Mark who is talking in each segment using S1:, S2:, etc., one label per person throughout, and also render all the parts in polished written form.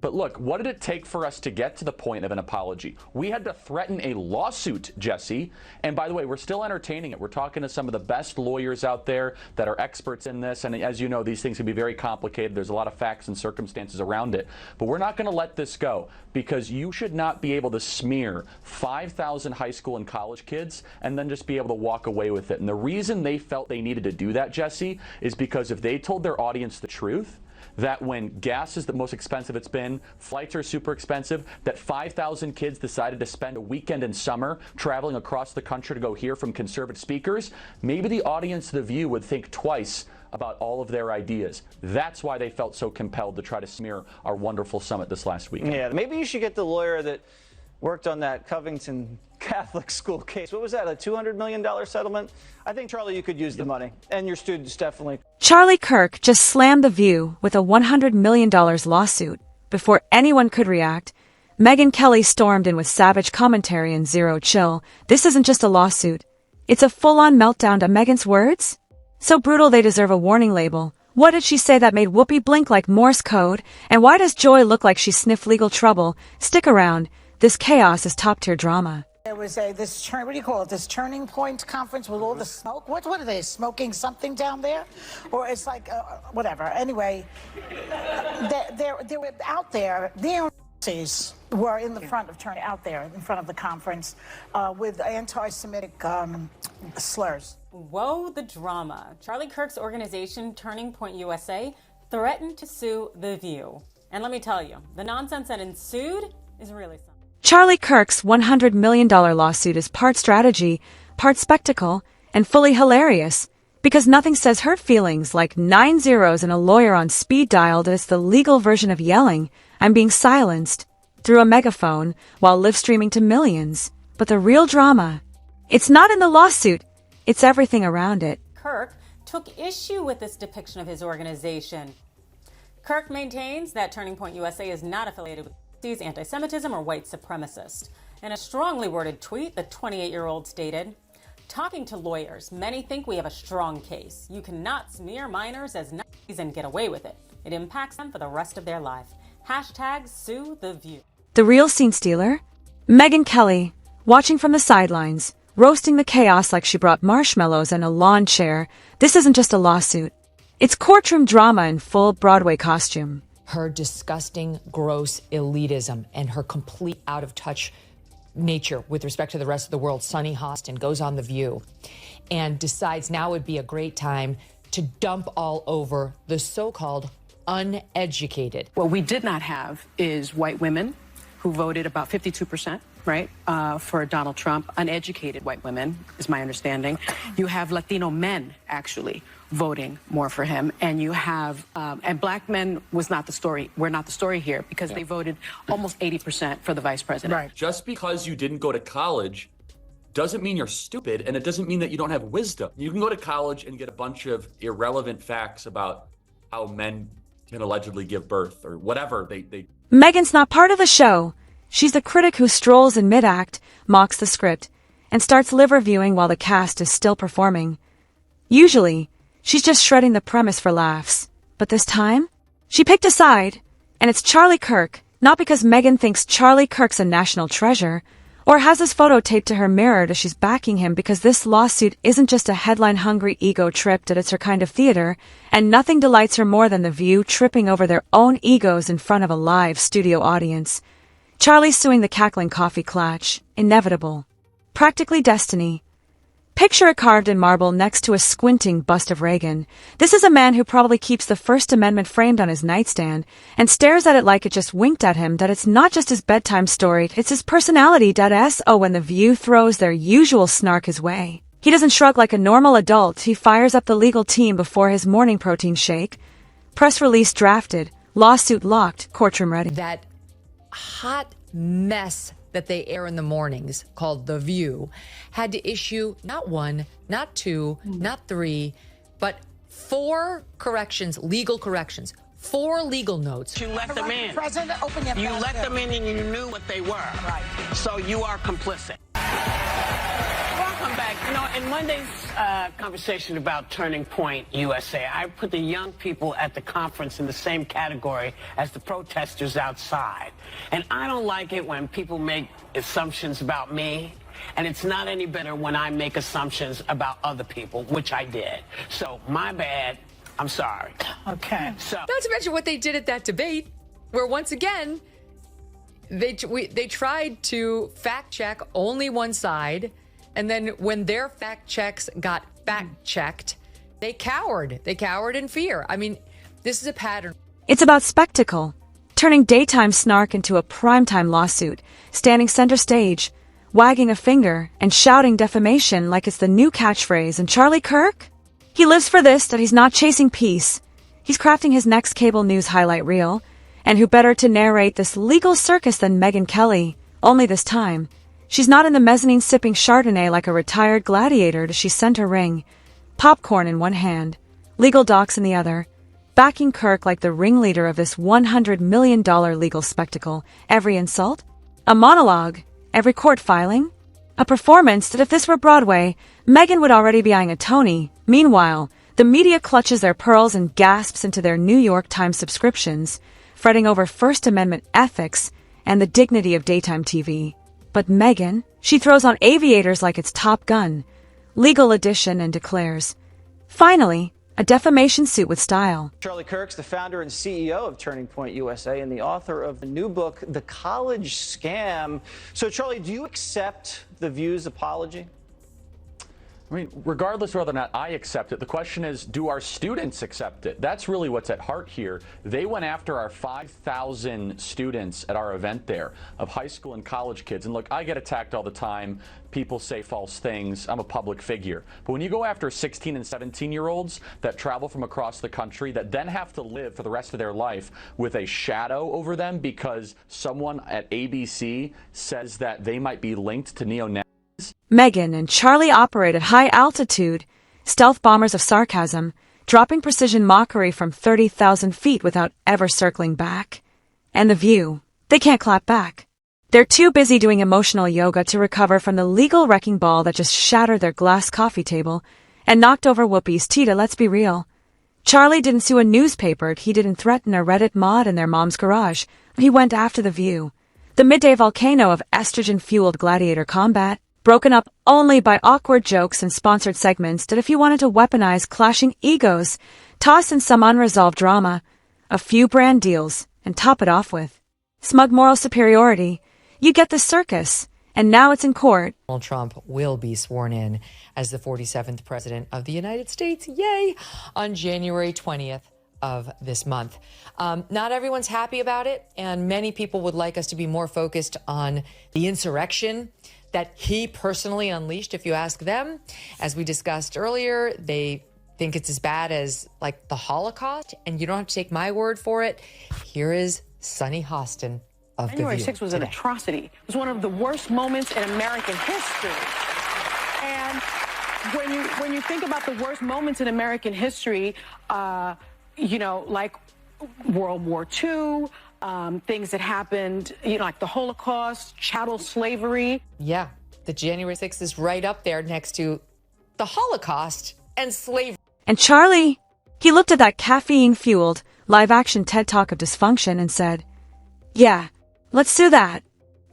S1: But look, what did it take for us to get to the point of an apology? We had to threaten a lawsuit, Jesse. And by the way, we're still entertaining it. We're talking to some of the best lawyers out there that are experts in this. And as you know, these things can be very complicated. There's a lot of facts and circumstances around it. But we're not going to let this go, because you should not be able to smear 5,000 high school and college kids and then just be able to walk away with it. And the reason they felt they needed to do that, Jesse, is because if they told their audience the truth, that when gas is the most expensive it's been, flights are super expensive, that 5,000 kids decided to spend a weekend in summer traveling across the country to go hear from conservative speakers, maybe the audience of The View would think twice about all of their ideas. That's why they felt so compelled to try to smear our wonderful summit this last weekend.
S2: Yeah, maybe you should get the lawyer that worked on that Covington Catholic school case. What was that, a $200 million settlement? I think, Charlie, you could use the money, and your students definitely.
S3: Charlie Kirk just slammed The View with a $100 million lawsuit. Before anyone could react, Megyn Kelly stormed in with savage commentary and zero chill. This isn't just a lawsuit. It's a full-on meltdown to Megyn's words? So brutal they deserve a warning label. What did she say that made Whoopi blink like Morse code? And why does Joy look like she sniffed legal trouble? Stick around. This chaos is top-tier drama.
S4: There was what do you call it? This Turning Point conference with all the smoke. What are they smoking something down there, or it's like whatever. Anyway, they were out there. The Nazis were in the front of out there in front of the conference with anti-Semitic slurs.
S5: Whoa, the drama. Charlie Kirk's organization, Turning Point USA, threatened to sue The View. And let me tell you, the nonsense that ensued is really something.
S3: Charlie Kirk's $100 million lawsuit is part strategy, part spectacle, and fully hilarious. Because nothing says hurt feelings like 9 zeros and a lawyer on speed dial that it's the legal version of yelling, "I'm being silenced," through a megaphone while live streaming to millions. But the real drama, it's not in the lawsuit, it's everything around it.
S5: Kirk took issue with this depiction of his organization. Kirk maintains that Turning Point USA is not affiliated with anti-Semitism or white supremacist. In a strongly worded tweet, the 28-year-old stated, "Talking to lawyers, many think we have a strong case. You cannot smear minors as Nazis and get away with it. It impacts them for the rest of their life. Hashtag sue The View."
S3: The real scene stealer? Megyn Kelly, watching from the sidelines, roasting the chaos like she brought marshmallows and a lawn chair. This isn't just a lawsuit. It's courtroom drama in full Broadway costume.
S6: Her disgusting, gross elitism and her complete out-of-touch nature with respect to the rest of the world. Sunny Hostin goes on The View and decides now would be a great time to dump all over the so-called uneducated.
S7: What we did not have is white women who voted about 52%, right, for Donald Trump. Uneducated white women, is my understanding. You have Latino men, actually, voting more for him. And you have, and black men was not the story. We're not the story here because they voted almost 80% for the vice president.
S1: Right. Just because you didn't go to college doesn't mean you're stupid, and it doesn't mean that you don't have wisdom. You can go to college and get a bunch of irrelevant facts about how men can allegedly give birth or whatever they
S3: Megyn's not part of the show. She's the critic who strolls in mid-act, mocks the script, and starts liver viewing while the cast is still performing. Usually, she's just shredding the premise for laughs. But this time, she picked a side, and it's Charlie Kirk, not because Megyn thinks Charlie Kirk's a national treasure, or has his photo taped to her mirror as she's backing him, because this lawsuit isn't just a headline-hungry ego trip that it's her kind of theater, and nothing delights her more than The View tripping over their own egos in front of a live studio audience. Charlie suing the cackling coffee clutch. Inevitable. Practically destiny. Picture it carved in marble next to a squinting bust of Reagan. This is a man who probably keeps the First Amendment framed on his nightstand and stares at it like it just winked at him, that it's not just his bedtime story, it's his personality. So when The View throws their usual snark his way, he doesn't shrug like a normal adult. He fires up the legal team before his morning protein shake. Press release drafted. Lawsuit locked. Courtroom ready.
S6: That hot mess that they air in the mornings, called The View, had to issue not one, not two, not three, but 4 corrections, legal corrections, 4 legal notes.
S7: You let them in.
S4: President, open your
S7: You
S4: mouth.
S7: let them in and you knew what they were.
S4: Right.
S7: So you are complicit. Welcome back. You know,
S8: in Monday's conversation about Turning Point USA, I put the young people at the conference in the same category as the protesters outside. And I don't like it when people make assumptions about me. And it's not any better when I make assumptions about other people, which I did. So, my bad. I'm sorry.
S4: Okay.
S8: So,
S6: Not to mention what they did at that debate, where once again, they tried to fact check only one side. And then when their fact checks got fact checked, they cowered. They cowered in fear. I mean, this is a pattern.
S3: It's about spectacle, turning daytime snark into a primetime lawsuit, standing center stage, wagging a finger and shouting defamation like it's the new catchphrase. And Charlie Kirk? He lives for this, that he's not chasing peace. He's crafting his next cable news highlight reel. And who better to narrate this legal circus than Megyn Kelly? Only this time, she's not in the mezzanine sipping Chardonnay like a retired gladiator does she center ring, popcorn in one hand, legal docs in the other, backing Kirk like the ringleader of this $100 million legal spectacle. Every insult? A monologue? Every court filing? A performance that if this were Broadway, Megyn would already be eyeing a Tony. Meanwhile, the media clutches their pearls and gasps into their New York Times subscriptions, fretting over First Amendment ethics and the dignity of daytime TV. But Megyn, she throws on aviators like it's Top Gun, legal edition, and declares, finally, a defamation suit with style.
S2: Charlie Kirk's the founder and CEO of Turning Point USA and the author of the new book, The College Scam. So, Charlie, do you accept the View's apology?
S1: I mean, regardless of whether or not I accept it, the question is, do our students accept it? That's really what's at heart here. They went after our 5,000 students at our event there of high school and college kids. And look, I get attacked all the time. People say false things. I'm a public figure. But when you go after 16 and 17-year-olds that travel from across the country that then have to live for the rest of their life with a shadow over them because someone at ABC says that they might be linked to neo-Nazis,
S3: Megyn and Charlie operate at high altitude, stealth bombers of sarcasm, dropping precision mockery from 30,000 feet without ever circling back. And The View, they can't clap back. They're too busy doing emotional yoga to recover from the legal wrecking ball that just shattered their glass coffee table and knocked over Whoopi's Tita. Let's be real. Charlie didn't sue a newspaper. He didn't threaten a Reddit mod in their mom's garage. He went after The View, the midday volcano of estrogen-fueled gladiator combat, broken up only by awkward jokes and sponsored segments that if you wanted to weaponize clashing egos, toss in some unresolved drama, a few brand deals, and top it off with smug moral superiority, you get the circus. And now it's in court.
S6: Donald Trump will be sworn in as the 47th president of the United States, yay, on January 20th of this month. Not everyone's happy about it, and many people would like us to be more focused on the insurrection that he personally unleashed. If you ask them, as we discussed earlier, they think it's as bad as like the Holocaust, and you don't have to take my word for it. Here is Sunny Hostin of
S7: January
S6: The View
S7: 6th was an atrocity. It was one of the worst moments in American history. And when you think about the worst moments in American history, like World War II, things that happened, like the Holocaust, chattel slavery.
S6: Yeah, the January 6th is right up there next to the Holocaust and slavery.
S3: And Charlie, he looked at that caffeine-fueled, live-action TED Talk of dysfunction and said, yeah, let's do that.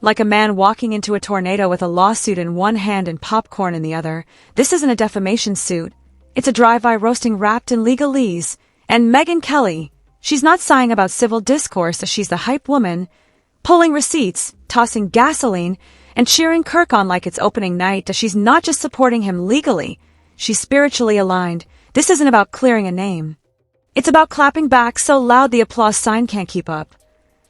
S3: Like a man walking into a tornado with a lawsuit in one hand and popcorn in the other. This isn't a defamation suit. It's a drive-by roasting wrapped in legalese. And Megyn Kelly, she's not sighing about civil discourse as she's the hype woman, pulling receipts, tossing gasoline, and cheering Kirk on like it's opening night as she's not just supporting him legally, she's spiritually aligned. This isn't about clearing a name. It's about clapping back so loud the applause sign can't keep up.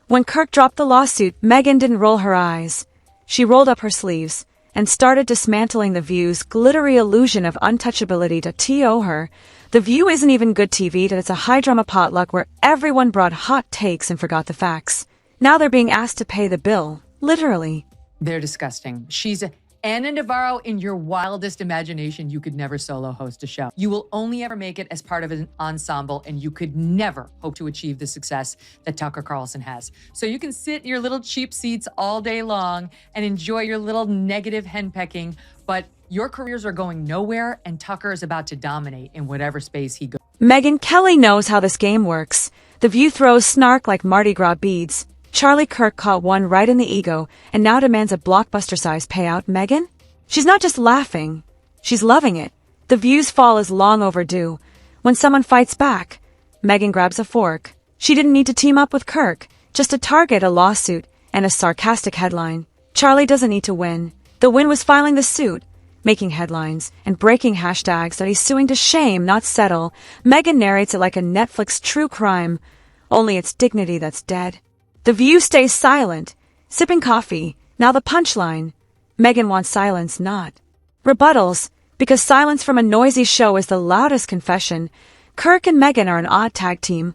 S3: When Kirk dropped the lawsuit, Megyn didn't roll her eyes. She rolled up her sleeves and started dismantling The View's glittery illusion of untouchability to TO her. The View isn't even good TV, that it's a high-drama potluck where everyone brought hot takes and forgot the facts. Now they're being asked to pay the bill, literally.
S6: They're disgusting. She's Anna Navarro in your wildest imagination. You could never solo host a show. You will only ever make it as part of an ensemble, and you could never hope to achieve the success that Tucker Carlson has. So you can sit in your little cheap seats all day long and enjoy your little negative henpecking, but Your careers are going nowhere, and Tucker is about to dominate in whatever space he goes.
S3: Megyn Kelly knows how this game works. The View throws snark like Mardi Gras beads. Charlie Kirk caught one right in the ego and now demands a blockbuster-sized payout. Megyn? She's not just laughing. She's loving it. The View's fall is long overdue. When someone fights back, Megyn grabs a fork. She didn't need to team up with Kirk, just to target a lawsuit and a sarcastic headline. Charlie doesn't need to win. The win was filing the suit, making headlines, and breaking hashtags that he's suing to shame, not settle. Megyn narrates it like a Netflix true crime, only it's dignity that's dead. The View stays silent, sipping coffee. Now the punchline. Megyn wants silence, not rebuttals, because silence from a noisy show is the loudest confession. Kirk and Megyn are an odd tag team.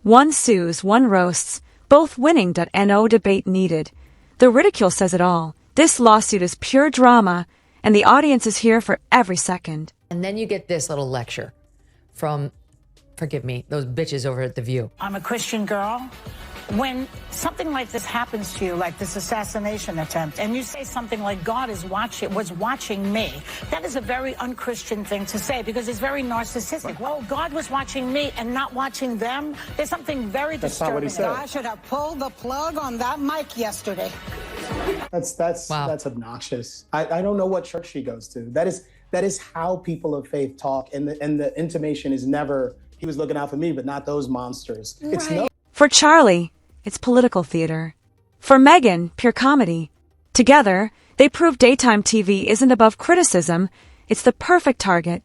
S3: One sues, one roasts, both winning. No debate needed. The ridicule says it all. This lawsuit is pure drama, and the audience is here for every second.
S6: And then you get this little lecture from, forgive me, those bitches over at The View.
S4: I'm a Christian girl. When something like this happens to you, like this assassination attempt, and you say something like God was watching me, that is a very unchristian thing to say because it's very narcissistic. Well, God was watching me and not watching them. There's something very disturbing.
S9: Not what he said.
S4: I should have pulled the plug on that mic yesterday.
S9: That's obnoxious. I don't know what church she goes to. That is how people of faith talk, and the intimation is never he was looking out for me, but not those monsters.
S4: Right.
S9: It's no.
S3: For Charlie, it's political theater. For Megyn, pure comedy. Together, they prove daytime TV isn't above criticism. It's the perfect target.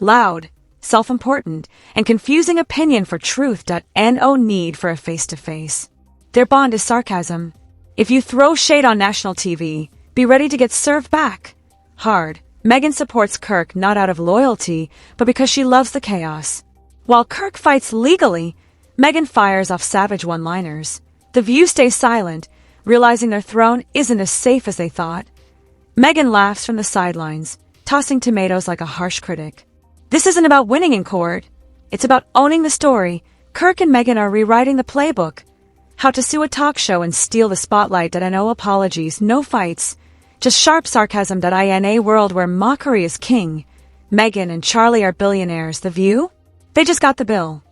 S3: Loud, self-important, and confusing opinion for truth. No need for a face-to-face. Their bond is sarcasm. If you throw shade on national TV, be ready to get served back. Hard. Megyn supports Kirk not out of loyalty, but because she loves the chaos. While Kirk fights legally, Megyn fires off savage one-liners. The View stays silent, realizing their throne isn't as safe as they thought. Megyn laughs from the sidelines, tossing tomatoes like a harsh critic. This isn't about winning in court. It's about owning the story. Kirk and Megyn are rewriting the playbook. How to sue a talk show and steal the spotlight. No apologies, no fights. Just sharp sarcasm. In a world where mockery is king, Megyn and Charlie are billionaires. The View? They just got the bill.